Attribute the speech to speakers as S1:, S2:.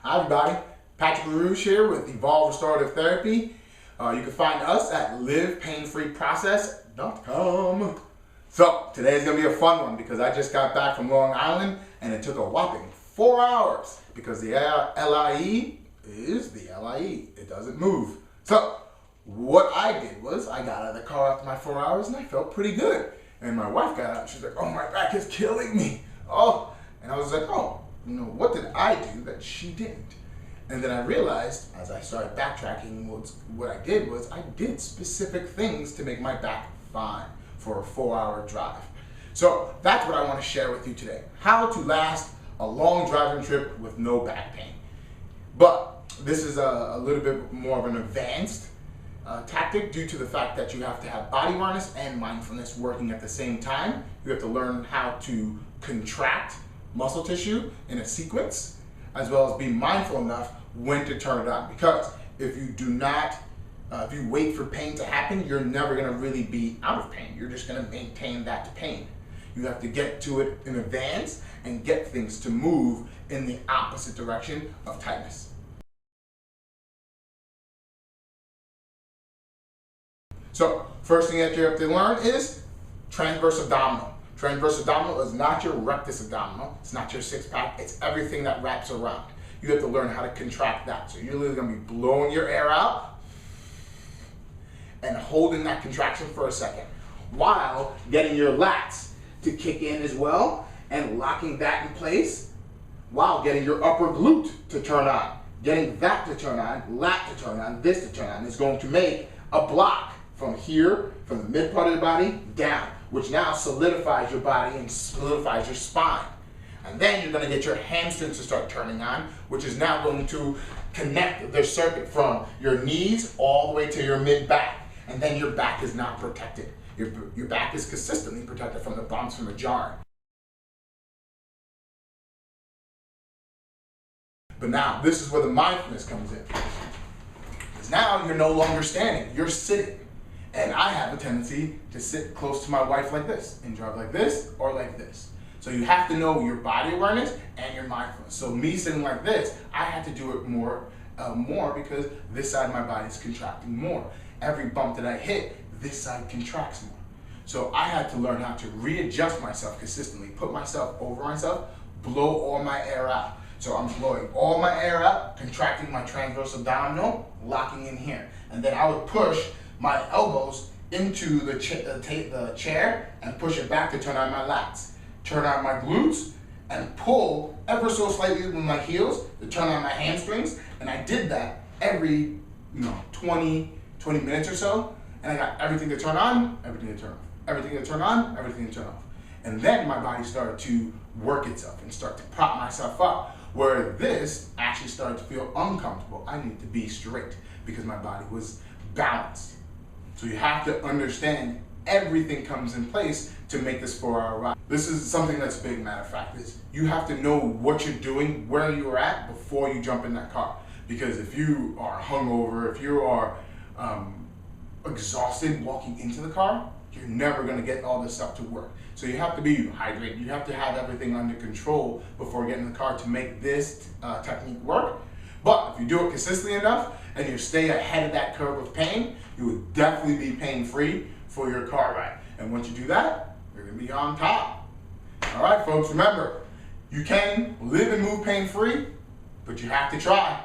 S1: Hi everybody, Patrick Lerouge here with Evolve Restorative Therapy. You can find us at livepainfreeprocess.com. So today's gonna be a fun one because I just got back from Long Island and it took a whopping 4 hours because the LIE is the LIE. It doesn't move. So what I did was I got out of the car after my 4 hours and I felt pretty good. And my wife got out and she's like, "Oh, my back is killing me." Oh, and I was like, "Oh, what did I do that she didn't?" And then I realized, as I started backtracking, what I did was I did specific things to make my back fine for a 4-hour drive. So that's what I want to share with you today. How to last a long driving trip with no back pain. But this is a little bit more of an advanced tactic due to the fact that you have to have body awareness and mindfulness working at the same time. You have to learn how to contract muscle tissue in a sequence, as well as be mindful enough when to turn it on. Because if you do not, if you wait for pain to happen, you're never gonna really be out of pain. You're just gonna maintain that pain. You have to get to it in advance and get things to move in the opposite direction of tightness. So first thing that you have to learn is transverse abdominal. Transverse abdominal is not your rectus abdominal, it's not your six-pack, it's everything that wraps around. You have to learn how to contract that. So you're literally gonna be blowing your air out and holding that contraction for a second while getting your lats to kick in as well and locking that in place while getting your upper glute to turn on. Getting that to turn on, lat to turn on, this to turn on is going to make a block from here, from the mid part of the body down, which now solidifies your body and solidifies your spine. And then you're gonna get your hamstrings to start turning on, which is now going to connect the circuit from your knees all the way to your mid back. And then your back is now protected. Your back is consistently protected from the bumps, from the jarring. But now, this is where the mindfulness comes in. Because now you're no longer standing, you're sitting. And I have a tendency to sit close to my wife like this and drive like this or like this. So you have to know your body awareness and your mindfulness. So me sitting like this, I had to do it more because this side of my body is contracting more. Every bump that I hit, this side contracts more. So I had to learn how to readjust myself consistently, put myself over myself, blow all my air out. So I'm blowing all my air out, contracting my transverse abdominal, locking in here. And then I would push my elbows into the chair and push it back to turn on my lats. Turn on my glutes and pull ever so slightly with my heels to turn on my hamstrings. And I did that every 20 minutes or so. And I got everything to turn on, everything to turn off. Everything to turn on, everything to turn off. And then my body started to work itself and start to prop myself up, where this actually started to feel uncomfortable. I needed to be straight because my body was balanced. So you have to understand everything comes in place to make this 4-hour ride. This is something that's big, matter of fact, is you have to know what you're doing, where you're at before you jump in that car. Because if you are hungover, if you are exhausted walking into the car, you're never gonna get all this stuff to work. So you have to be hydrated, you have to have everything under control before getting in the car to make this technique work. But if you do it consistently enough and you stay ahead of that curve of pain, you will definitely be pain-free for your car ride. And once you do that, you're gonna be on top. All right, folks, remember, you can live and move pain-free, but you have to try.